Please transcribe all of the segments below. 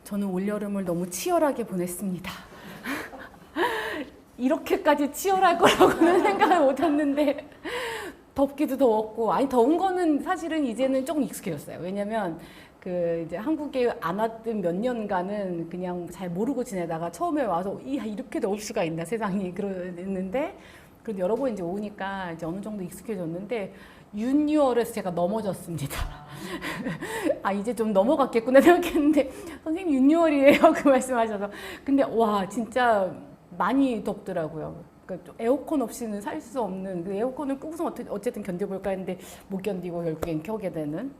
저는 올여름을 너무 치열하게 보냈습니다. 이렇게까지 치열할 거라고는 생각을 못했는데 덥기도 더웠고, 아니 더운 거는 사실은 이제는 조금 익숙해졌어요. 왜냐면 그 이제 한국에 안 왔던 몇 년간은 그냥 잘 모르고 지내다가 처음에 와서 이렇게 더울 수가 있나 세상이 그랬는데, 그래도 여러 번 이제 오니까 이제 어느 정도 익숙해졌는데 윤유월에서 제가 넘어졌습니다. 아 이제 좀 넘어갔겠구나 생각했는데 선생님 윤유월이에요 그 말씀하셔서. 근데 와 진짜 많이 덥더라고요. 그러니까 에어컨 없이는 살 수 없는, 그 에어컨을 끄고서 어쨌든 견뎌볼까 했는데 못 견디고 결국엔 켜게 되는.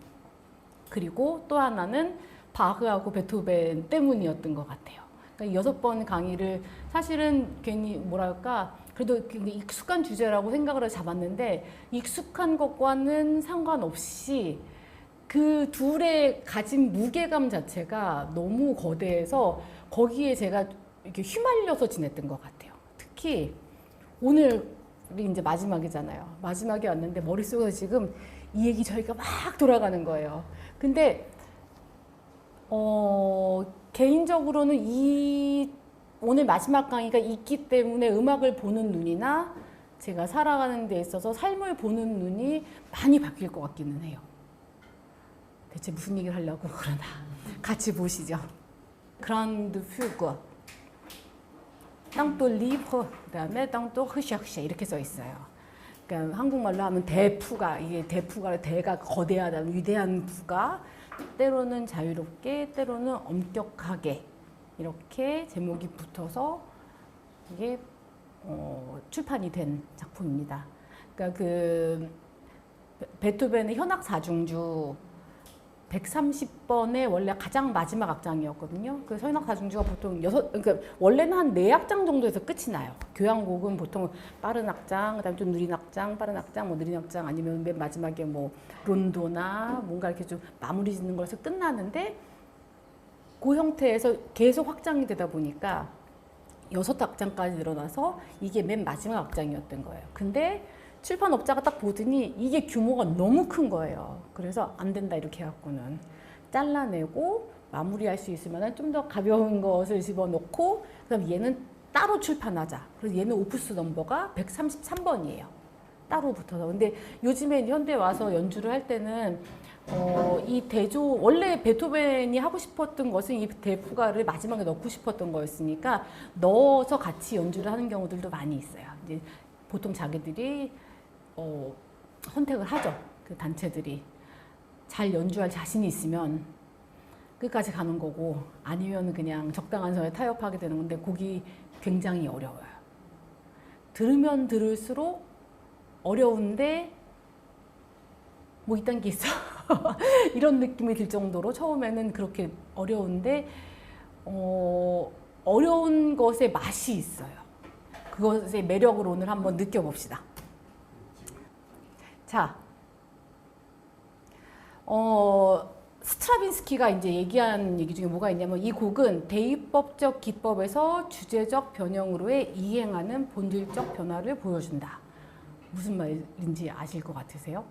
그리고 또 하나는 바흐하고 베토벤 때문이었던 것 같아요. 그러니까 6번 강의를 사실은 괜히 뭐랄까 그래도 익숙한 주제라고 생각을 해서 잡았는데, 익숙한 것과는 상관없이 그 둘의 가진 무게감 자체가 너무 거대해서 거기에 제가 이렇게 휘말려서 지냈던 것 같아요. 특히 오늘이 이제 마지막이잖아요. 마지막에 왔는데 머릿속에서 지금 이 얘기 저희가 막 돌아가는 거예요. 근데 개인적으로는 이 오늘 마지막 강의가 있기 때문에 음악을 보는 눈이나 제가 살아가는 데 있어서 삶을 보는 눈이 많이 바뀔 것 같기는 해요. 대체 무슨 얘기를 하려고 그러나 같이 보시죠. 그란드 퓨그, 땅또 리브르, 그다음에 땅또 흐샥샤 이렇게 써 있어요. 그러니까 한국말로 하면 대푸가, 이게 대푸가 대가 거대하다, 위대한 부가 때로는 자유롭게, 때로는 엄격하게 이렇게 제목이 붙어서 이게 출판이 된 작품입니다. 그러니까 그 베토벤의 현악 사중주 130번의 원래 가장 마지막 악장이었거든요. 그 현악 사중주가 보통 그러니까 원래는 한 4악장 정도에서 끝이 나요. 교향곡은 보통 빠른 악장, 그다음에 좀 느린 악장, 빠른 악장, 뭐 느린 악장, 아니면 맨 마지막에 뭐 론도나 뭔가 이렇게 좀 마무리 짓는 거에서 끝나는데, 그 형태에서 계속 확장이 되다 보니까 6악장까지 늘어나서 이게 맨 마지막 악장이었던 거예요. 근데 출판업자가 딱 보더니 이게 규모가 너무 큰 거예요. 그래서 안 된다 이렇게 해갖고는 잘라내고 마무리할 수 있으면 좀 더 가벼운 것을 집어넣고, 그다음 얘는 따로 출판하자. 그래서 얘는 오프스 넘버가 133번이에요. 따로 붙어서. 근데 요즘에 현대 와서 연주를 할 때는 이 대조, 원래 베토벤이 하고 싶었던 것은 이 대푸가를 마지막에 넣고 싶었던 거였으니까 넣어서 같이 연주를 하는 경우들도 많이 있어요. 이제 보통 자기들이 선택을 하죠. 그 단체들이 잘 연주할 자신이 있으면 끝까지 가는 거고, 아니면 그냥 적당한 선에 타협하게 되는 건데, 곡이 굉장히 어려워요. 들으면 들을수록 어려운데 뭐 이딴 게 있어 이런 느낌이 들 정도로 처음에는 그렇게 어려운데 어려운 것에 맛이 있어요. 그것의 매력을 오늘 한번 느껴봅시다. 자, 스트라빈스키가 이제 얘기한 얘기 중에 뭐가 있냐면, 이 곡은 대입법적 기법에서 주제적 변형으로의 이행하는 본질적 변화를 보여준다. 무슨 말인지 아실 것 같으세요?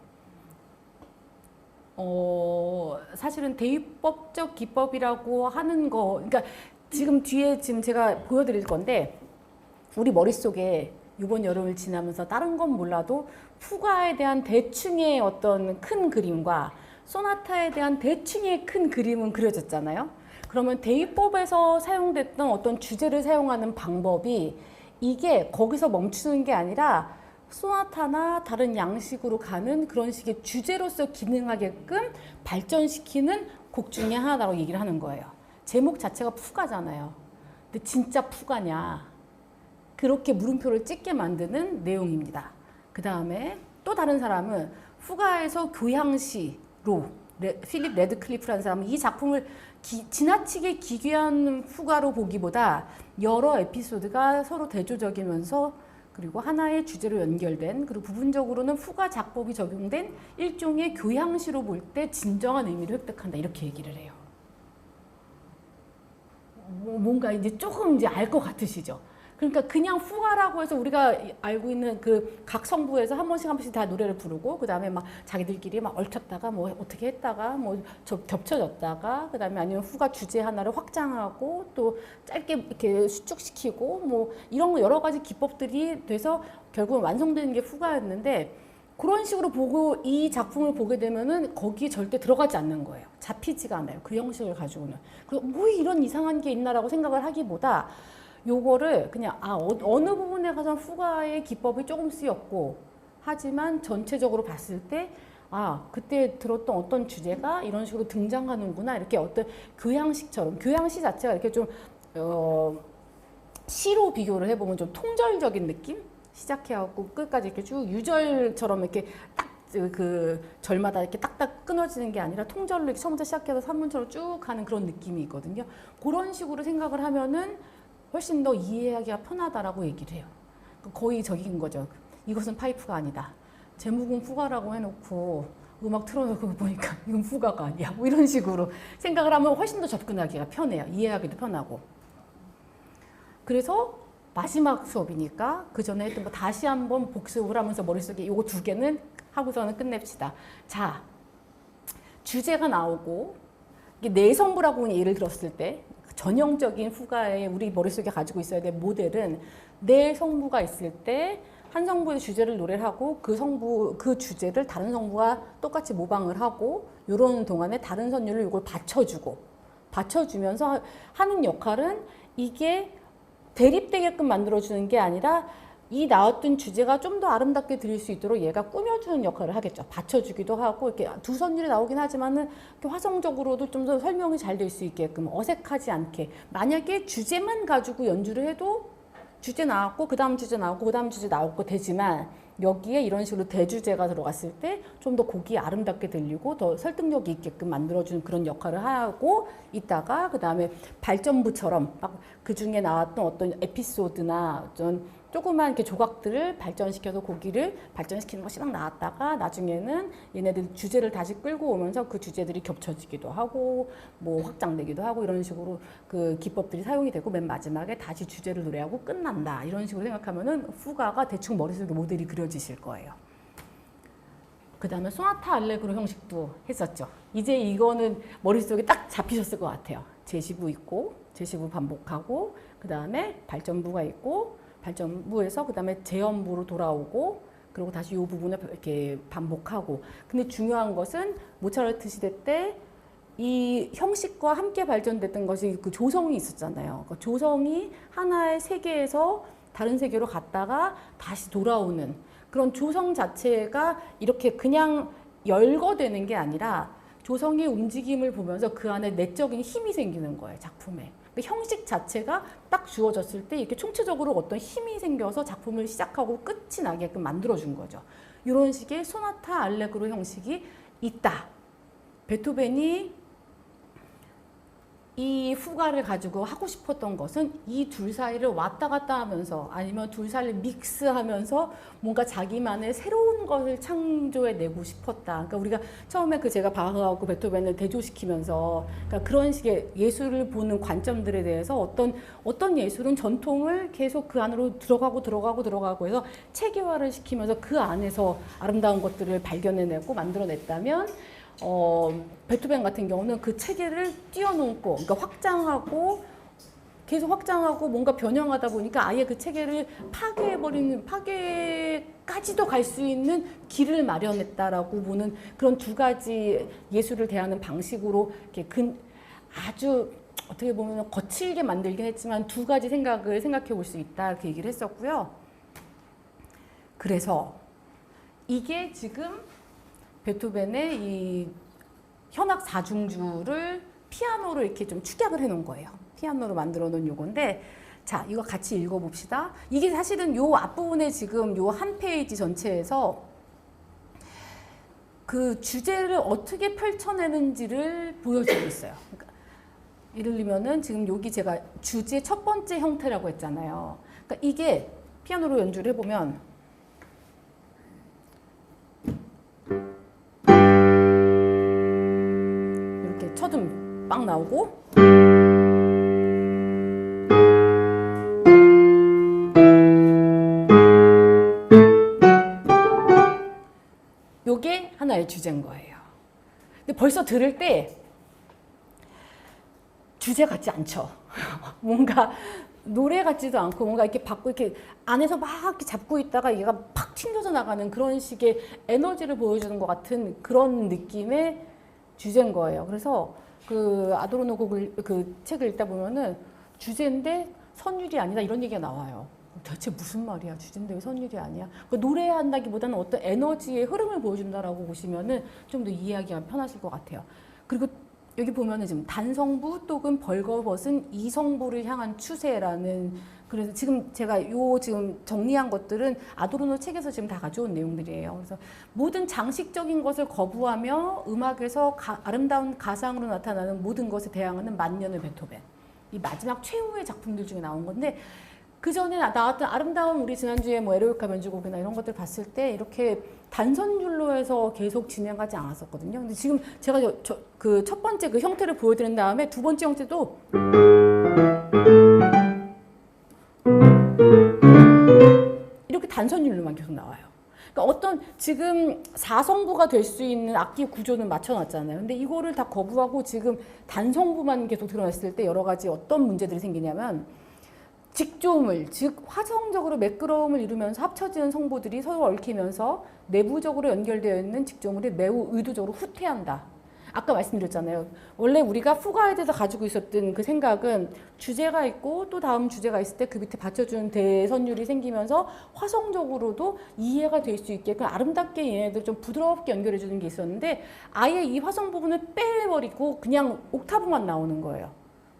사실은 대입법적 기법이라고 하는 거, 그러니까 지금 뒤에 지금 제가 보여드릴 건데, 우리 머릿속에 이번 여름을 지나면서 다른 건 몰라도 푸가에 대한 대충의 어떤 큰 그림과 소나타에 대한 대충의 큰 그림은 그려졌잖아요. 그러면 대입법에서 사용됐던 어떤 주제를 사용하는 방법이 이게 거기서 멈추는 게 아니라 소나타나 다른 양식으로 가는 그런 식의 주제로서 기능하게끔 발전시키는 곡 중에 하나라고 얘기를 하는 거예요. 제목 자체가 푸가잖아요. 근데 진짜 푸가냐? 그렇게 물음표를 찍게 만드는 내용입니다. 그 다음에 또 다른 사람은 푸가에서 교향시로, 필립 레드클리프라는 사람은 이 작품을 지나치게 기괴한 푸가로 보기보다 여러 에피소드가 서로 대조적이면서 그리고 하나의 주제로 연결된, 그리고 부분적으로는 푸가 작법이 적용된 일종의 교향시로 볼 때 진정한 의미를 획득한다, 이렇게 얘기를 해요. 뭔가 이제 조금 이제 알 것 같으시죠? 그러니까 그냥 후가라고 해서 우리가 알고 있는 그 각 성부에서 한 번씩 다 노래를 부르고 그다음에 막 자기들끼리 막 얽혔다가 뭐 어떻게 했다가 뭐 겹쳐졌다가 그다음에 아니면 후가 주제 하나를 확장하고 또 짧게 이렇게 수축시키고 뭐 이런 거 여러 가지 기법들이 돼서 결국은 완성되는 게 후가였는데 그런 식으로 보고 이 작품을 보게 되면은 거기에 절대 들어가지 않는 거예요. 잡히지가 않아요. 그 형식을 가지고는. 그래서 뭐 이런 이상한 게 있나라고 생각을 하기보다 요거를 그냥 어느 부분에 가서 후가의 기법이 조금 쓰였고 하지만 전체적으로 봤을 때 그때 들었던 어떤 주제가 이런 식으로 등장하는구나 이렇게 어떤 교양식처럼 교양시 자체가 이렇게 좀 시로 비교를 해보면 좀 통절적인 느낌? 시작해갖고 끝까지 이렇게 쭉 유절처럼 이렇게 딱 그 절마다 이렇게 딱딱 끊어지는 게 아니라 통절로 이렇게 처음부터 시작해서 산문처럼 쭉 가는 그런 느낌이 있거든요. 그런 식으로 생각을 하면은 훨씬 더 이해하기가 편하다라고 얘기를 해요. 거의 저기인 거죠. 이것은 파이프가 아니다. 제목은 후가라고 해놓고 음악 틀어놓고 보니까 이건 후가가 아니야. 뭐 이런 식으로 생각을 하면 훨씬 더 접근하기가 편해요. 이해하기도 편하고. 그래서 마지막 수업이니까 그 전에 했던 거 다시 한번 복습을 하면서 머릿속에 이거 두 개는 하고서는 끝냅시다. 자, 주제가 나오고 이게 내성부라고 예를 들었을 때 전형적인 후가에 우리 머릿속에 가지고 있어야 될 모델은 내 성부가 있을 때 한 성부의 주제를 노래를 하고 그 주제를 다른 성부가 똑같이 모방을 하고 이런 동안에 다른 선율을 이걸 받쳐주면서 하는 역할은 이게 대립되게끔 만들어주는 게 아니라 이 나왔던 주제가 좀 더 아름답게 들릴 수 있도록 얘가 꾸며주는 역할을 하겠죠. 받쳐주기도 하고 이렇게 두 선율이 나오긴 하지만은 이렇게 화성적으로도 좀 더 설명이 잘 될 수 있게끔 어색하지 않게 만약에 주제만 가지고 연주를 해도 주제 나왔고 그 다음 주제 나왔고 그 다음 주제 나왔고 되지만 여기에 이런 식으로 대주제가 들어갔을 때 좀 더 곡이 아름답게 들리고 더 설득력이 있게끔 만들어주는 그런 역할을 하고 있다가 그 다음에 발전부처럼 막 그 중에 나왔던 어떤 에피소드나 어떤 조그만 이렇게 조각들을 발전시켜서 고기를 발전시키는 것이 막 나왔다가 나중에는 얘네들 주제를 다시 끌고 오면서 그 주제들이 겹쳐지기도 하고 뭐 확장되기도 하고 이런 식으로 그 기법들이 사용이 되고 맨 마지막에 다시 주제를 노래하고 끝난다 이런 식으로 생각하면은 후가가 대충 머릿속에 모델이 그려지실 거예요. 그 다음에 소나타 알레그로 형식도 했었죠. 이제 이거는 머릿속에 딱 잡히셨을 것 같아요. 제시부 있고 제시부 반복하고 그 다음에 발전부가 있고 발전부에서 그 다음에 재연부로 돌아오고 그리고 다시 이 부분을 이렇게 반복하고 근데 중요한 것은 모차르트 시대 때 이 형식과 함께 발전됐던 것이 그 조성이 있었잖아요. 그 조성이 하나의 세계에서 다른 세계로 갔다가 다시 돌아오는 그런 조성 자체가 이렇게 그냥 열거되는 게 아니라 조성의 움직임을 보면서 그 안에 내적인 힘이 생기는 거예요, 작품에. 형식 자체가 딱 주어졌을 때 이렇게 총체적으로 어떤 힘이 생겨서 작품을 시작하고 끝이 나게끔 만들어준 거죠. 이런 식의 소나타 알레그로 형식이 있다. 베토벤이 이 후가를 가지고 하고 싶었던 것은 이 둘 사이를 왔다 갔다 하면서 아니면 둘 사이를 믹스하면서 뭔가 자기만의 새로운 것을 창조해내고 싶었다. 그러니까 우리가 처음에 제가 바흐하고 베토벤을 대조시키면서 그러니까 그런 식의 예술을 보는 관점들에 대해서 어떤 예술은 전통을 계속 그 안으로 들어가고 해서 체계화를 시키면서 그 안에서 아름다운 것들을 발견해내고 만들어냈다면 베토벤 같은 경우는 그 체계를 띄워놓고, 그러니까 계속 확장하고 뭔가 변형하다 보니까 아예 그 체계를 파괴해버리는, 파괴까지도 갈 수 있는 길을 마련했다라고 보는 그런 두 가지 예술을 대하는 방식으로 이렇게 아주 어떻게 보면 거칠게 만들긴 했지만 두 가지 생각을 생각해 볼 수 있다 이렇게 얘기를 했었고요. 그래서 이게 지금 베토벤의 이 현악 사중주를 피아노로 이렇게 좀 축약을 해 놓은 거예요. 피아노로 만들어 놓은 요건데, 자, 이거 같이 읽어 봅시다. 이게 사실은 요 앞부분에 지금 요 한 페이지 전체에서 그 주제를 어떻게 펼쳐내는지를 보여주고 있어요. 그러니까 예를 들면은 지금 여기 제가 주제 첫 번째 형태라고 했잖아요. 그러니까 이게 피아노로 연주를 해보면 첫음 빵 나오고 하나의 주제인 거예요. 근데 벌써 들을 때 주제 같지 않죠. 뭔가 노래 같지도 않고 뭔가 이렇게 받고 이렇게 안에서 막 이렇게 잡고 있다가 얘가 팍 튕겨져 나가는 그런 식의 에너지를 보여주는 것 같은 그런 느낌의 주제인 거예요. 그래서 그 아도르노 그 책을 읽다 보면은 주제인데 선율이 아니다 이런 얘기가 나와요. 대체 무슨 말이야? 주제인데 왜 선율이 아니야? 노래한다기보다는 어떤 에너지의 흐름을 보여준다라고 보시면은 좀 더 이해하기가 편하실 것 같아요. 그리고 여기 보면은 지금 단성부 또는 벌거벗은 이성부를 향한 추세라는, 그래서 지금 제가 지금 정리한 것들은 아도르노 책에서 지금 다 가져온 내용들이에요. 그래서 모든 장식적인 것을 거부하며 음악에서 아름다운 가상으로 나타나는 모든 것에 대항하는 만년의 베토벤. 이 마지막 최후의 작품들 중에 나온 건데, 그 전에 나왔던 아름다운 우리 지난주에 뭐 에로이카 변주곡이나 이런 것들 봤을 때 이렇게 단선율로 해서 계속 진행하지 않았었거든요. 근데 지금 제가 그 첫 번째 그 형태를 보여드린 다음에 두 번째 형태도 이렇게 단선율로만 계속 나와요. 그러니까 어떤 지금 4성부가 될 수 있는 악기 구조는 맞춰놨잖아요. 근데 이거를 다 거부하고 지금 단성부만 계속 드러냈을 때 여러 가지 어떤 문제들이 생기냐면, 직조음을, 즉 화성적으로 매끄러움을 이루면서 합쳐지는 성부들이 서로 얽히면서 내부적으로 연결되어 있는 직조음을 매우 의도적으로 후퇴한다. 아까 말씀드렸잖아요. 원래 우리가 후가에 대해서 가지고 있었던 그 생각은 주제가 있고 또 다음 주제가 있을 때 그 밑에 받쳐주는 대선율이 생기면서 화성적으로도 이해가 될 수 있게끔 아름답게 얘네들 좀 부드럽게 연결해주는 게 있었는데, 아예 이 화성 부분을 빼버리고 그냥 옥타브만 나오는 거예요.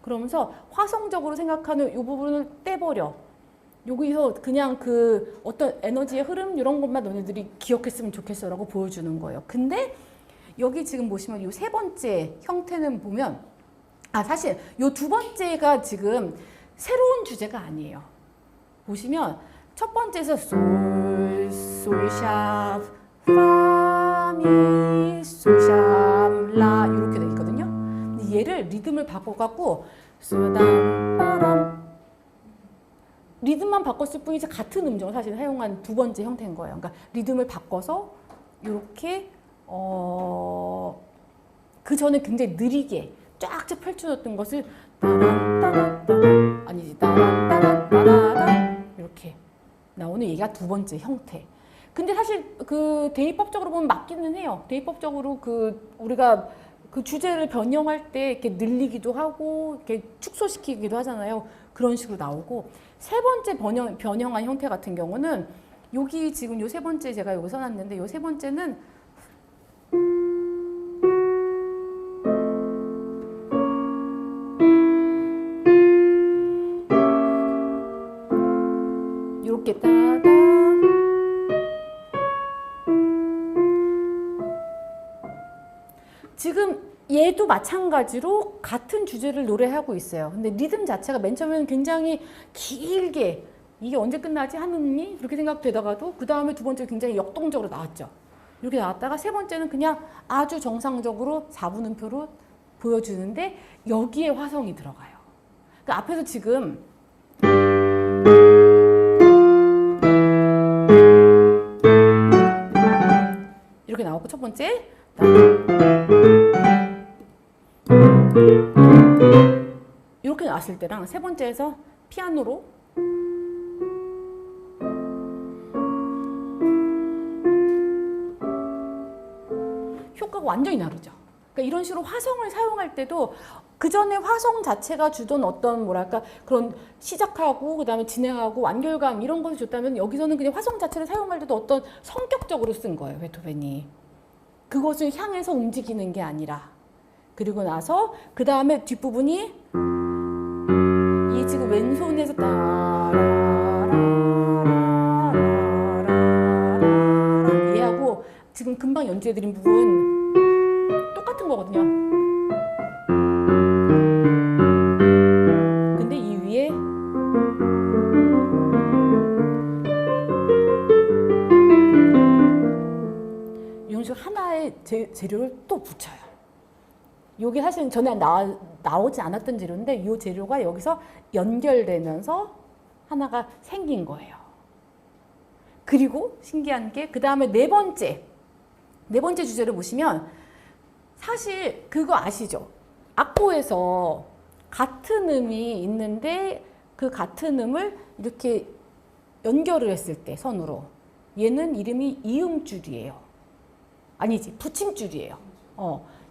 그러면서 화성적으로 생각하는 이 부분을 떼버려. 여기서 그냥 그 어떤 에너지의 흐름 이런 것만 너네들이 기억했으면 좋겠어라고 보여주는 거예요. 근데 여기 지금 보시면 이 세 번째 형태는 보면, 사실 이 두 번째가 지금 새로운 주제가 아니에요. 보시면 첫 번째에서 솔, 솔샵, 파미, 솔샵, 라 이렇게 돼 있거든요. 얘를 리듬을 바꿔갖고 쓰담 리듬만 바꿨을 뿐이지 같은 음정을 사실 사용한 두 번째 형태인 거예요. 그러니까 리듬을 바꿔서 이렇게 그 전에 굉장히 느리게 쫙쫙 펼쳐졌던 것을 이렇게 나오는 얘가 두 번째 형태. 근데 사실 그 대입법적으로 보면 맞기는 해요. 대입법적으로 그 우리가 그 주제를 변형할 때 이렇게 늘리기도 하고 이렇게 축소시키기도 하잖아요. 그런 식으로 나오고, 세 번째 변형한 형태 같은 경우는 여기 지금 요 세 번째 제가 여기 써놨는데, 요 세 번째는 이렇게 따다 지금 얘도 마찬가지로 같은 주제를 노래하고 있어요. 근데 리듬 자체가 맨 처음에는 굉장히 길게 이게 언제 끝나지 하느니 그렇게 생각되다가도 그 다음에 두 번째 굉장히 역동적으로 나왔죠. 이렇게 나왔다가 세 번째는 그냥 아주 정상적으로 4분음표로 보여주는데 여기에 화성이 들어가요. 그러니까 앞에서 지금 이렇게 나왔고, 첫 번째 이렇게 나왔을 때랑 세 번째에서 피아노로 효과가 완전히 다르죠. 그러니까 이런 식으로 화성을 사용할 때도 그 전에 화성 자체가 주던 어떤 뭐랄까 그런 시작하고 그 다음에 진행하고 완결감 이런 것을 줬다면, 여기서는 그냥 화성 자체를 사용할 때도 어떤 성격적으로 쓴 거예요, 베토벤이. 그것을 향해서 움직이는 게 아니라. 그리고 나서 그 다음에 뒷부분이 이 지금 왼손에서 얘하고 지금 금방 연주해드린 부분 똑같은 거거든요. 근데 이 위에 이런 식으로 하나의 재료를 또 붙여요. 이게 사실 전에 나오지 않았던 재료인데 이 재료가 여기서 연결되면서 하나가 생긴 거예요. 그리고 신기한 게 그 다음에 네 번째 네 번째 주제를 보시면 사실 그거 아시죠? 악보에서 같은 음이 있는데 그 같은 음을 이렇게 연결을 했을 때 선으로 얘는 이름이 이음줄이에요. 아니지, 붙임줄이에요.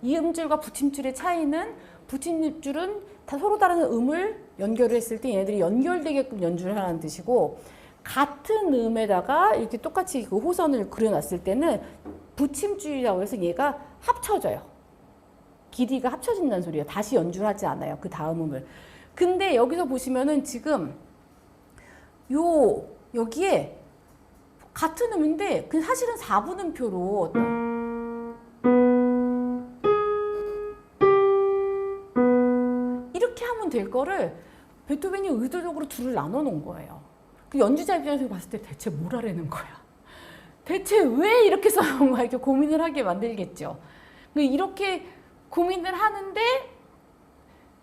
이음줄과 붙임줄의 차이는 붙임줄은 다 서로 다른 음을 연결을 했을 때 얘네들이 연결되게끔 연주를 하는 뜻이고 같은 음에다가 이렇게 똑같이 그 호선을 그려놨을 때는 붙임줄이라고 해서 얘가 합쳐져요. 길이가 합쳐진다는 소리예요. 다시 연주를 하지 않아요. 그 다음 음을. 근데 여기서 보시면은 지금 여기에 같은 음인데 그 사실은 4분음표로 이렇게 하면 될 거를 베토벤이 의도적으로 둘을 나눠 놓은 거예요. 그 연주자 입장에서 봤을 때 대체 뭘 하려는 거야? 대체 왜 이렇게 써놓은 거야? 이렇게 고민을 하게 만들겠죠. 이렇게 고민을 하는데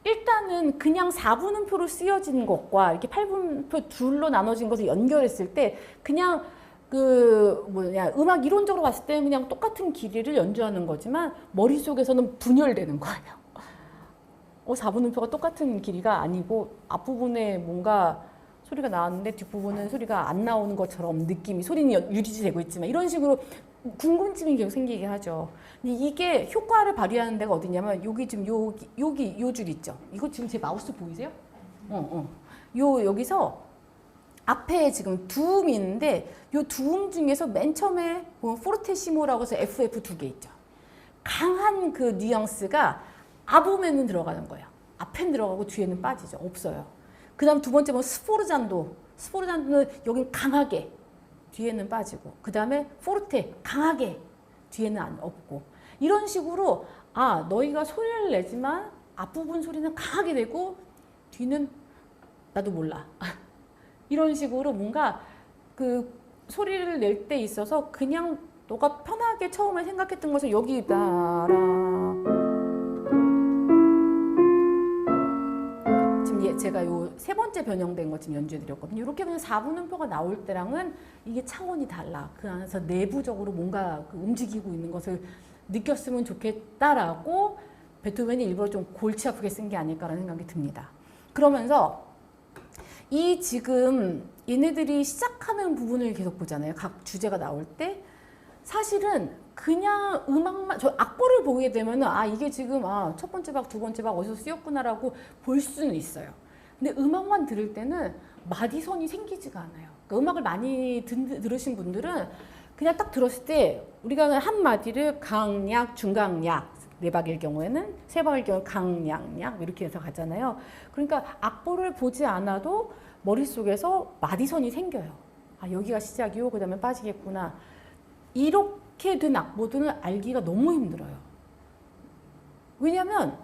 일단은 그냥 4분음표로 쓰여진 것과 이렇게 8분음표 둘로 나눠진 것을 연결했을 때 그냥 음악 이론적으로 봤을 때 그냥 똑같은 길이를 연주하는 거지만 머릿속에서는 분열되는 거예요. 4분음표가 똑같은 길이가 아니고 앞부분에 뭔가 소리가 나왔는데 뒷부분은 소리가 안 나오는 것처럼 느낌이 소리는 유지되고 있지만 이런 식으로 궁금증이 계속 생기게 하죠. 근데 이게 효과를 발휘하는 데가 어디냐면 여기 지금 여기 요 줄 있죠. 이거 지금 제 마우스 보이세요? 여기서 앞에 지금 두 음이 있는데 요 두 음 중에서 맨 처음에 포르테시모라고 해서 FF 두 개 있죠. 강한 그 뉘앙스가 앞음에는 들어가는 거예요. 앞엔 들어가고 뒤에는 빠지죠. 없어요. 그 다음 두 번째 스포르잔도는 여긴 강하게 뒤에는 빠지고 그 다음에 포르테 강하게 뒤에는 없고 이런 식으로 너희가 소리를 내지만 앞부분 소리는 강하게 되고 뒤는 나도 몰라 이런 식으로 뭔가 그 소리를 낼 때 있어서 그냥 너가 편하게 처음에 생각했던 것을 여기 제가 요 세 번째 변형된 거 지금 연주해 드렸거든요. 이렇게 그냥 4분음표가 나올 때랑은 이게 차원이 달라. 그 안에서 내부적으로 뭔가 움직이고 있는 것을 느꼈으면 좋겠다라고 베토벤이 일부러 좀 골치 아프게 쓴 게 아닐까라는 생각이 듭니다. 그러면서 이 지금 얘네들이 시작하는 부분을 계속 보잖아요. 각 주제가 나올 때 사실은 그냥 음악만 저 악보를 보게 되면은 이게 지금 첫 번째 박, 두 번째 박 어디서 쓰였구나라고 볼 수는 있어요. 근데 음악만 들을 때는 마디선이 생기지가 않아요. 그러니까 음악을 많이 들으신 분들은 그냥 딱 들었을 때 우리가 한 마디를 강약, 중강약 네 박일 경우에는 세 박일 경우 강약약 이렇게 해서 가잖아요. 그러니까 악보를 보지 않아도 머릿속에서 마디선이 생겨요. 여기가 시작이요. 그 다음에 빠지겠구나. 이렇게 된 악보들은 알기가 너무 힘들어요. 왜냐면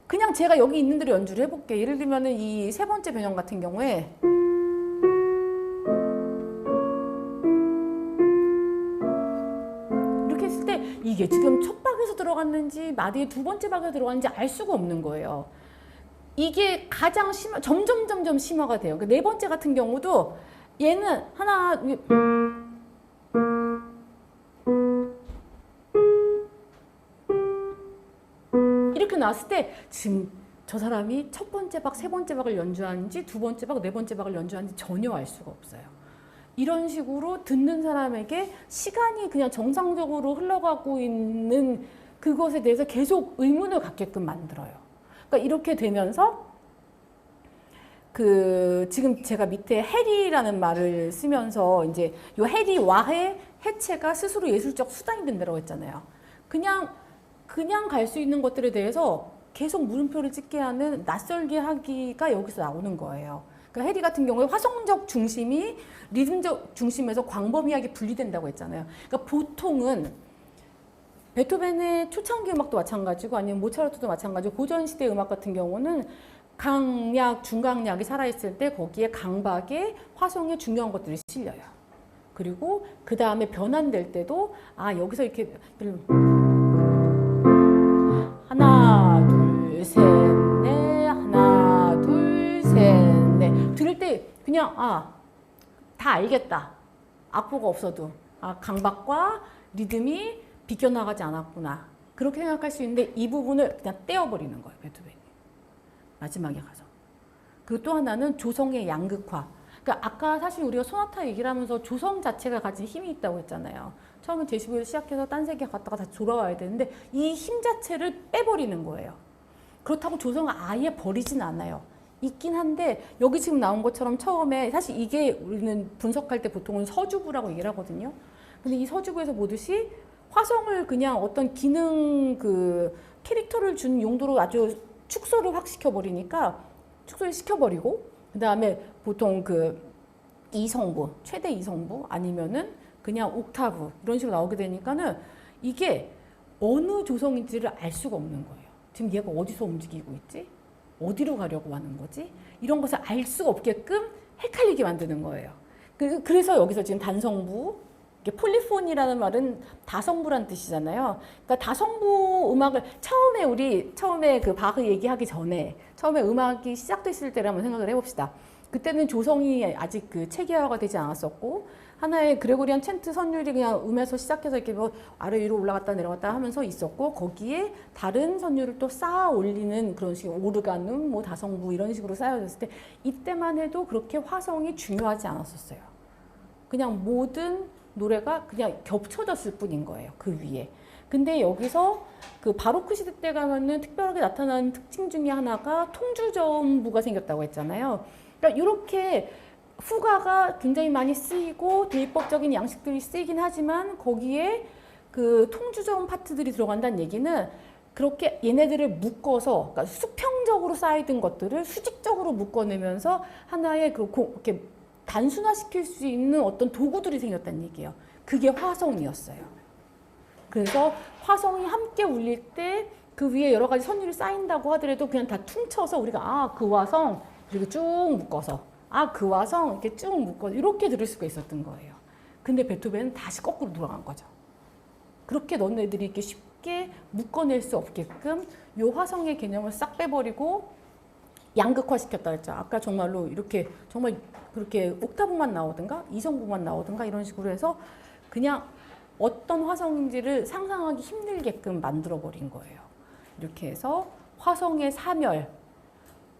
그냥 제가 여기 있는 대로 연주를 해볼게요. 예를 들면 이 세 번째 변형 같은 경우에 이렇게 했을 때 이게 지금 첫 박에서 들어갔는지 마디의 두 번째 박에서 들어갔는지 알 수가 없는 거예요. 이게 가장 점점 심화가 돼요. 네 번째 같은 경우도 얘는 하나 이렇게 나왔을 때 지금 저 사람이 첫 번째 박, 세 번째 박을 연주하는지 두 번째 박, 네 번째 박을 연주하는지 전혀 알 수가 없어요. 이런 식으로 듣는 사람에게 시간이 그냥 정상적으로 흘러가고 있는 그것에 대해서 계속 의문을 갖게끔 만들어요. 그러니까 이렇게 되면서 지금 제가 밑에 해리라는 말을 쓰면서 이제 요 해리 와해 해체가 스스로 예술적 수단이 된다고 했잖아요. 그냥 갈 수 있는 것들에 대해서 계속 물음표를 찍게 하는 낯설게 하기가 여기서 나오는 거예요. 그러니까 해리 같은 경우에 화성적 중심이 리듬적 중심에서 광범위하게 분리된다고 했잖아요. 그러니까 보통은 베토벤의 초창기 음악도 마찬가지고 아니면 모차르트도 마찬가지고 고전시대 음악 같은 경우는 강약, 중강약이 살아있을 때 거기에 강박에 화성의 중요한 것들이 실려요. 그리고 그 다음에 변환될 때도 여기서 이렇게 하나, 둘, 셋, 넷, 하나, 둘, 셋, 넷 들을 때 그냥 다 알겠다. 악보가 없어도 강박과 리듬이 비껴나가지 않았구나. 그렇게 생각할 수 있는데 이 부분을 그냥 떼어버리는 거예요. 베토벤이. 마지막에 가서. 그리고 또 하나는 조성의 양극화. 그러니까 아까 사실 우리가 소나타 얘기를 하면서 조성 자체가 가진 힘이 있다고 했잖아요. 처음에 제시부에서 시작해서 딴 세계 갔다가 다시 돌아와야 되는데 이 힘 자체를 빼버리는 거예요. 그렇다고 조성을 아예 버리진 않아요. 있긴 한데 여기 지금 나온 것처럼 처음에 사실 이게 우리는 분석할 때 보통은 서주부라고 얘기를 하거든요. 근데 이 서주부에서 보듯이 화성을 그냥 어떤 기능 그 캐릭터를 준 용도로 아주 축소를 확 시켜버리니까 축소를 시켜버리고 그 다음에 보통 그 이성부, 최대 이성부 아니면은 그냥 옥타브 이런 식으로 나오게 되니까는 이게 어느 조성인지를 알 수가 없는 거예요. 지금 얘가 어디서 움직이고 있지? 어디로 가려고 하는 거지? 이런 것을 알 수가 없게끔 헷갈리게 만드는 거예요. 그래서 여기서 지금 단성부, 폴리폰이라는 말은 다성부란 뜻이잖아요. 그러니까 다성부 음악을 처음에 그 바흐 얘기하기 전에 처음에 음악이 시작됐을 때를 한번 생각을 해봅시다. 그때는 조성이 아직 그 체계화가 되지 않았었고 하나의 그레고리안 챈트 선율이 그냥 음에서 시작해서 이렇게 뭐 아래 위로 올라갔다 내려갔다 하면서 있었고 거기에 다른 선율을 또 쌓아 올리는 그런 식의 오르가눔, 뭐 다성부 이런 식으로 쌓여졌을 때 이때만 해도 그렇게 화성이 중요하지 않았었어요. 그냥 모든 노래가 그냥 겹쳐졌을 뿐인 거예요. 그 위에. 근데 여기서 그 바로크 시대 때 가면은 특별하게 나타나는 특징 중에 하나가 통주전부가 생겼다고 했잖아요. 그러니까 이렇게 후가가 굉장히 많이 쓰이고 대입법적인 양식들이 쓰이긴 하지만 거기에 그 통주전 파트들이 들어간다는 얘기는 그렇게 얘네들을 묶어서 그러니까 수평적으로 쌓이던 것들을 수직적으로 묶어내면서 하나의 그렇게 단순화시킬 수 있는 어떤 도구들이 생겼다는 얘기예요. 그게 화성이었어요. 그래서 화성이 함께 울릴 때 그 위에 여러 가지 선율이 쌓인다고 하더라도 그냥 다 퉁쳐서 우리가 그 화성 이렇게 쭉 묶어서 그 화성 이렇게 쭉 묶어서 이렇게 들을 수가 있었던 거예요. 근데 베토벤은 다시 거꾸로 돌아간 거죠. 그렇게 너네들이 이렇게 쉽게 묶어낼 수 없게끔 요 화성의 개념을 싹 빼버리고 양극화시켰다 했죠. 아까 정말로 이렇게 정말 그렇게 옥타브만 나오든가 이성부만 나오든가 이런 식으로 해서 그냥 어떤 화성인지를 상상하기 힘들게끔 만들어버린 거예요. 이렇게 해서 화성의 사멸,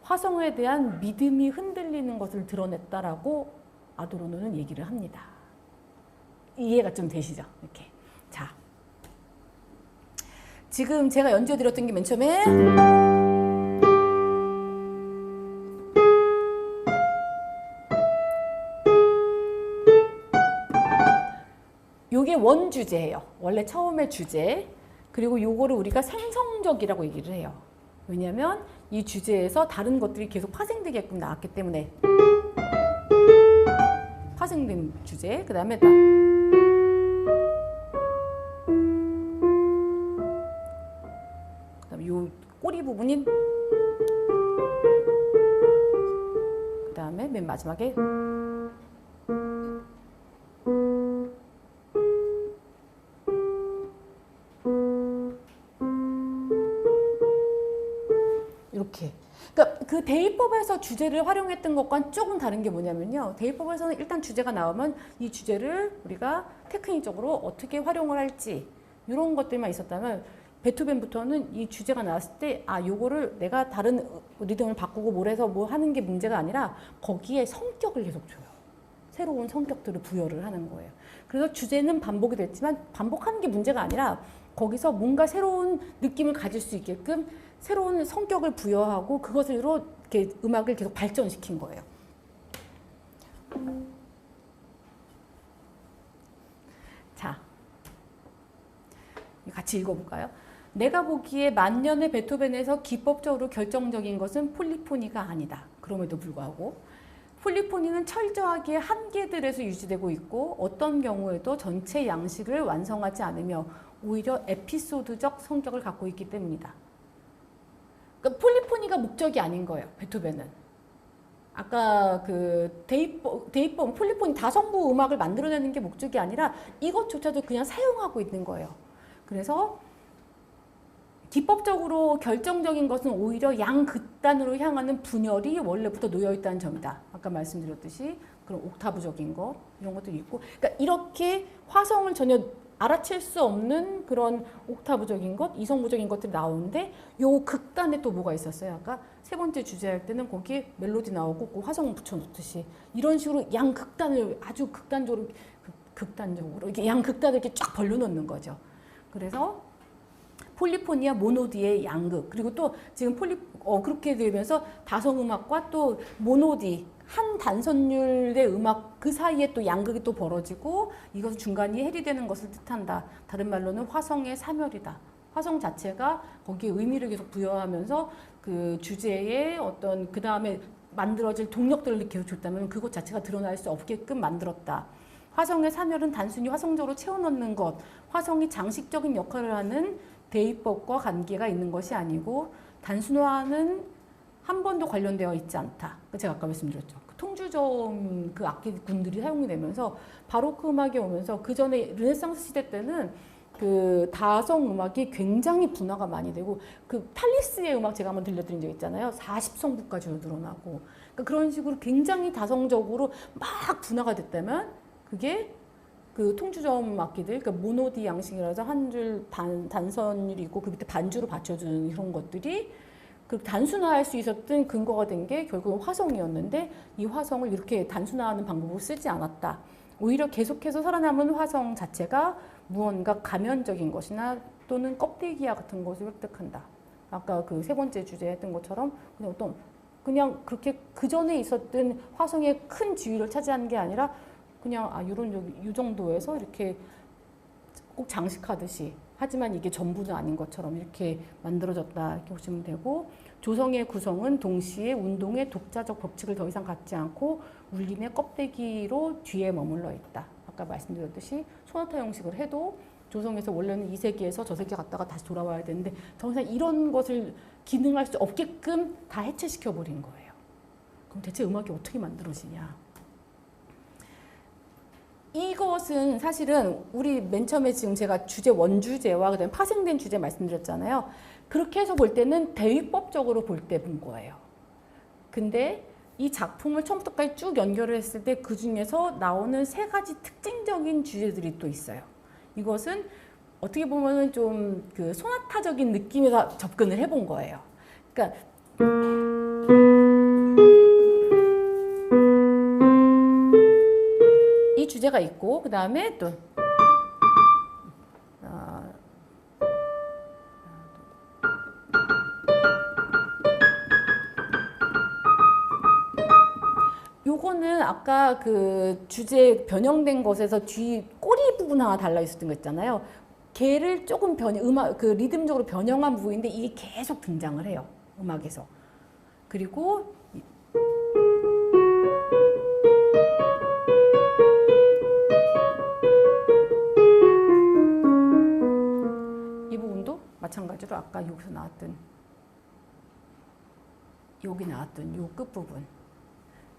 화성에 대한 믿음이 흔들리는 것을 드러냈다라고 아도르노는 얘기를 합니다. 이해가 좀 되시죠? 이렇게. 자, 지금 제가 연주해드렸던 게 맨 처음에 요게 원주제예요. 원래 처음에 주제. 그리고 요거를 우리가 생성적이라고 얘기를 해요. 왜냐하면 이 주제에서 다른 것들이 계속 파생되게끔 나왔기 때문에 파생된 주제. 그 다음에 요 꼬리 부분인 그 다음에 맨 마지막에 이렇게. 그러니까 그 대입법에서 주제를 활용했던 것과는 조금 다른 게 뭐냐면요. 대입법에서는 일단 주제가 나오면 이 주제를 우리가 테크닉적으로 어떻게 활용을 할지 이런 것들만 있었다면 베토벤부터는 이 주제가 나왔을 때 요거를 내가 다른 리듬을 바꾸고 뭘 해서 뭐 하는 게 문제가 아니라 거기에 성격을 계속 줘요. 새로운 성격들을 부여를 하는 거예요. 그래서 주제는 반복이 됐지만 반복하는 게 문제가 아니라 거기서 뭔가 새로운 느낌을 가질 수 있게끔 새로운 성격을 부여하고 그것으로 이렇게 음악을 계속 발전시킨 거예요. 자, 같이 읽어볼까요? 내가 보기에 만년의 베토벤에서 기법적으로 결정적인 것은 폴리포니가 아니다. 그럼에도 불구하고 폴리포니는 철저하게 한계들에서 유지되고 있고 어떤 경우에도 전체 양식을 완성하지 않으며 오히려 에피소드적 성격을 갖고 있기 때문이다. 그러니까 폴리포니가 목적이 아닌 거예요. 베토벤은. 아까 그 대입법 폴리포니 다성부 음악을 만들어내는 게 목적이 아니라 이것조차도 그냥 사용하고 있는 거예요. 그래서 기법적으로 결정적인 것은 오히려 양극단으로 향하는 분열이 원래부터 놓여 있다는 점이다. 아까 말씀드렸듯이 그런 옥타브적인 거 이런 것들이 있고, 그러니까 이렇게 화성을 전혀 알아챌 수 없는 그런 옥타브적인 것, 이성부적인 것들이 나오는데 요 극단에 또 뭐가 있었어요. 아까 세 번째 주제할 때는 거기에 멜로디 나오고 그 화성 붙여놓듯이 이런 식으로 양 극단을 아주 극단적으로 이렇게 양 극단을 이렇게 쫙 벌려놓는 거죠. 그래서 폴리포니아 모노디의 양극 그리고 또 지금 그렇게 되면서 다성음악과 또 모노디 한 단선율의 음악 그 사이에 또 양극이 또 벌어지고 이것은 중간이 해리되는 것을 뜻한다. 다른 말로는 화성의 사멸이다. 화성 자체가 거기에 의미를 계속 부여하면서 그 주제의 어떤 그 다음에 만들어질 동력들을 계속 줬다면 그것 자체가 드러날 수 없게끔 만들었다. 화성의 사멸은 단순히 화성적으로 채워넣는 것, 화성이 장식적인 역할을 하는 대입법과 관계가 있는 것이 아니고 단순화는 한 번도 관련되어 있지 않다. 제가 아까 말씀드렸죠. 통주점 그 악기군들이 사용이 되면서 바로크 음악이 오면서 그 전에 르네상스 시대 때는 그 다성 음악이 굉장히 분화가 많이 되고 그 탈리스의 음악 제가 한번 들려드린 적 있잖아요. 40성부까지 늘어나고 그러니까 그런 식으로 굉장히 다성적으로 막 분화가 됐다면 그게 그 통주점 악기들, 그러니까 모노디 양식이라서 한 줄 단선율이 있고 그 밑에 반주로 받쳐주는 이런 것들이 그 단순화할 수 있었던 근거가 된 게 결국은 화성이었는데 이 화성을 이렇게 단순화하는 방법을 쓰지 않았다. 오히려 계속해서 살아남은 화성 자체가 무언가 가면적인 것이나 또는 껍데기와 같은 것을 획득한다. 아까 그 세 번째 주제 했던 것처럼 그냥 그렇게 그 전에 있었던 화성의 큰 지위를 차지하는 게 아니라 그냥 이 정도에서 이렇게 꼭 장식하듯이 하지만 이게 전부는 아닌 것처럼 이렇게 만들어졌다 이렇게 보시면 되고 조성의 구성은 동시에 운동의 독자적 법칙을 더 이상 갖지 않고 울림의 껍데기로 뒤에 머물러 있다. 아까 말씀드렸듯이 소나타 형식을 해도 조성에서 원래는 이 세계에서 저 세계 갔다가 다시 돌아와야 되는데 더 이상 이런 것을 기능할 수 없게끔 다 해체시켜버린 거예요. 그럼 대체 음악이 어떻게 만들어지냐. 이것은 사실은 우리 맨 처음에 지금 제가 주제 원주제와 그다음에 파생된 주제 말씀드렸잖아요. 그렇게 해서 볼 때는 대위법적으로 볼 때 본 거예요. 근데 이 작품을 처음부터까지 쭉 연결을 했을 때 그 중에서 나오는 세 가지 특징적인 주제들이 또 있어요. 이것은 어떻게 보면은 좀 그 소나타적인 느낌에서 접근을 해본 거예요. 그러니까 이 주제가 있고 그 다음에 또 요거는 아까 그 주제 변형된 것에서 뒤 꼬리 부분 하나 달라 있었던 거 있잖아요. 걔를 조금 그 리듬적으로 변형한 부분인데 이게 계속 등장을 해요. 음악에서. 그리고 이 부분도 마찬가지로 아까 여기서 나왔던 여기 나왔던 요 끝부분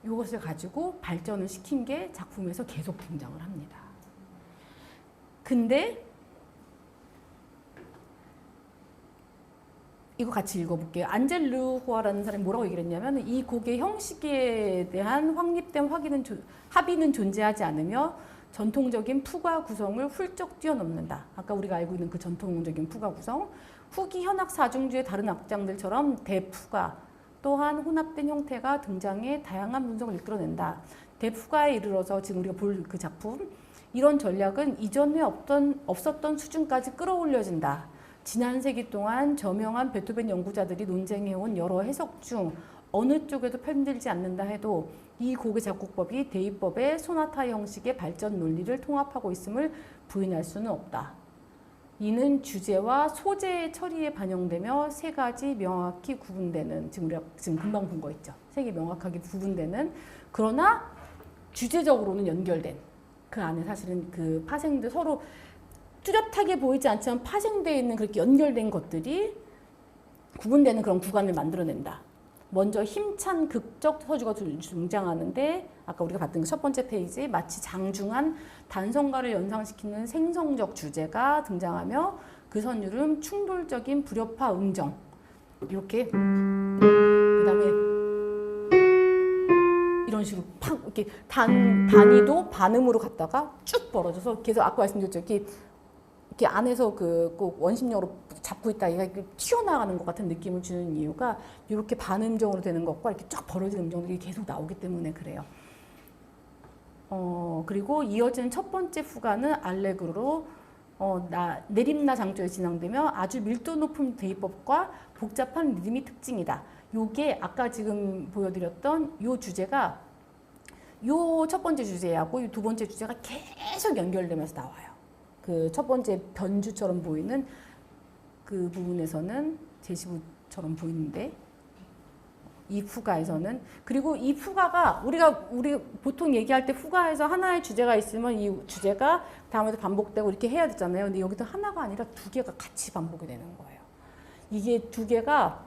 이것을 가지고 발전을 시킨 게 작품에서 계속 등장을 합니다. 근데 이거 같이 읽어볼게요. 안젤 르호아라는 사람이 뭐라고 얘기를 했냐면 이 곡의 형식에 대한 확립된 합의는 존재하지 않으며 전통적인 푸가 구성을 훌쩍 뛰어넘는다. 아까 우리가 알고 있는 그 전통적인 푸가 구성. 후기 현악 사중주의 다른 악장들처럼 대푸가 또한 혼합된 형태가 등장해 다양한 분석을 이끌어낸다. 대푸가에 이르러서 지금 우리가 볼 그 작품 이런 전략은 이전에 없었던 수준까지 끌어올려진다. 지난 세기 동안 저명한 베토벤 연구자들이 논쟁해온 여러 해석 중 어느 쪽에도 편들지 않는다 해도 이 곡의 작곡법이 대입법의 소나타 형식의 발전 논리를 통합하고 있음을 부인할 수는 없다. 이는 주제와 소재의 처리에 반영되며 세 가지 명확히 구분되는 지금 우리가 지금 금방 본 거 있죠. 세 개 명확하게 구분되는 그러나 주제적으로는 연결된 그 안에 사실은 그 파생들 서로 뚜렷하게 보이지 않지만 파생되어 있는 그렇게 연결된 것들이 구분되는 그런 구간을 만들어낸다. 먼저 힘찬 극적 서주가 등장하는데 아까 우리가 봤던 그 첫 번째 페이지 마치 장중한 단성가를 연상시키는 생성적 주제가 등장하며 그 선율은 충돌적인 불협화 음정 이렇게 그다음에 이런 식으로 팍 이렇게 단위도 반음으로 갔다가 쭉 벌어져서 계속 아까 말씀드렸죠. 이렇게 이렇게 안에서 꼭 원심력으로 잡고 있다 얘가 이렇게 튀어나가는 것 같은 느낌을 주는 이유가 이렇게 반음정으로 되는 것과 이렇게 쫙 벌어진 음정들이 계속 나오기 때문에 그래요. 그리고 이어지는 첫 번째 후가는 알레그로로 내림나 장조에 진행되며 아주 밀도 높은 대입법과 복잡한 리듬이 특징이다. 요게 아까 지금 보여드렸던 요 주제가 요 첫 번째 주제하고 요 두 번째 주제가 계속 연결되면서 나와요. 그 첫 번째 변주처럼 보이는 그 부분에서는 제시부처럼 보이는데 이 후가에서는 그리고 이 후가가 우리 보통 얘기할 때 후가에서 하나의 주제가 있으면 이 주제가 다음에도 반복되고 이렇게 해야 되잖아요. 근데 여기도 하나가 아니라 두 개가 같이 반복이 되는 거예요. 이게 두 개가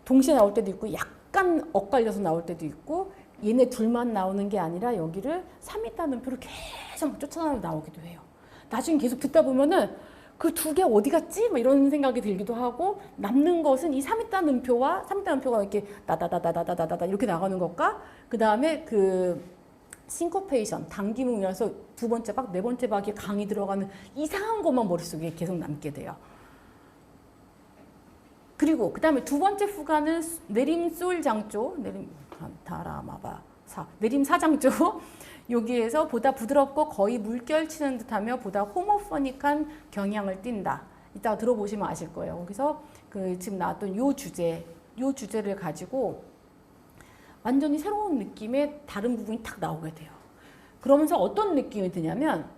동시에 나올 때도 있고 약간 엇갈려서 나올 때도 있고 얘네 둘만 나오는 게 아니라 여기를 3이 num표를 계속 쫓아나서 나오기도 해요. 나중에 계속 듣다 보면은 그 두 개 어디 갔지? 뭐 이런 생각이 들기도 하고 남는 것은 이 3이 num표와 3이 num표가 이렇게 다다다다다다다다 이렇게 나가는 것과 그 다음에 그 싱코페이션 당김음이라서 두 번째 박, 네 번째 박에 강이 들어가는 이상한 것만 머릿속에 계속 남게 돼요. 그리고 그 다음에 두 번째 후가는 내림 솔 장조, 내림 다라마바 사, 내림 사장조 여기에서 보다 부드럽고 거의 물결 치는 듯하며 보다 호모포닉한 경향을 띈다. 이따가 들어보시면 아실 거예요. 거기서 그 지금 나왔던 요 주제를 가지고 완전히 새로운 느낌의 다른 부분이 탁 나오게 돼요. 그러면서 어떤 느낌이 드냐면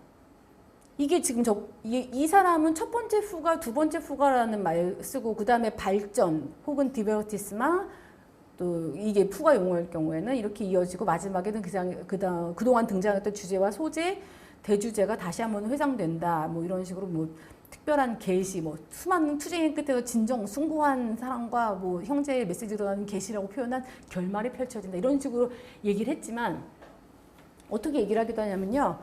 이게 지금 이 사람은 첫 번째 후가, 두 번째 후가라는 말 쓰고 그 다음에 발전 혹은 디베르티스마 또 이게 후가 용어일 경우에는 이렇게 이어지고 마지막에는 그동안 등장했던 주제와 소재, 대주제가 다시 한번 회상된다. 뭐 이런 식으로 뭐 특별한 계시, 뭐 수많은 투쟁의 끝에서 진정 숭고한 사랑과 뭐 형제의 메시지로 들어가는 계시라고 표현한 결말이 펼쳐진다. 이런 식으로 얘기를 했지만 어떻게 얘기를 하기도 하냐면요.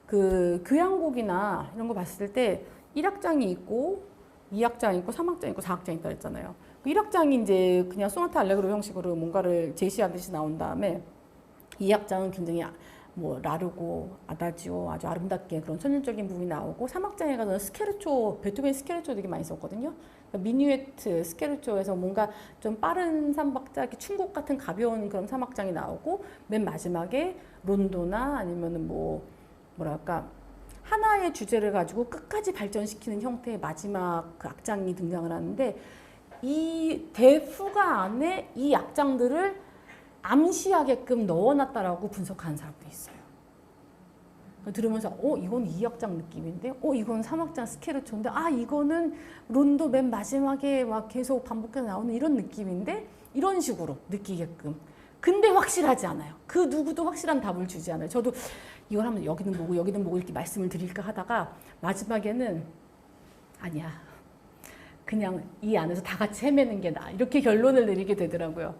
그 교향곡이나 이런 거 봤을 때 1악장이 있고 2악장이 있고 3악장이 있고 4악장이 있다 했잖아요. 1악장이 이제 그냥 소나타 알레그로 형식으로 뭔가를 제시하듯이 나온 다음에 2악장은 굉장히 뭐 라르고 아다지오 아주 아름답게 그런 천연적인 부분이 나오고 3악장에 가서는 스케르초, 베토벤 스케르초 되게 많이 썼거든요. 그러니까 미뉴에트 스케르초에서 뭔가 좀 빠른 3박자, 이렇게 춘곡 같은 가벼운 그런 3악장이 나오고 맨 마지막에 론도나 아니면은 뭐랄까 하나의 주제를 가지고 끝까지 발전시키는 형태의 마지막 그 악장이 등장을 하는데 이 대후가 안에 이 악장들을 암시하게끔 넣어놨다라고 분석하는 사람도 있어요. 들으면서 이건 2악장 느낌인데 이건 3악장 스케르초인데 이거는 론도 맨 마지막에 막 계속 반복해서 나오는 이런 느낌인데 이런 식으로 느끼게끔. 근데 확실하지 않아요. 그 누구도 확실한 답을 주지 않아요. 저도 이걸 하면 여기는 뭐고 이렇게 말씀을 드릴까 하다가 마지막에는 아니야. 그냥 이 안에서 다 같이 헤매는 게 나아. 이렇게 결론을 내리게 되더라고요.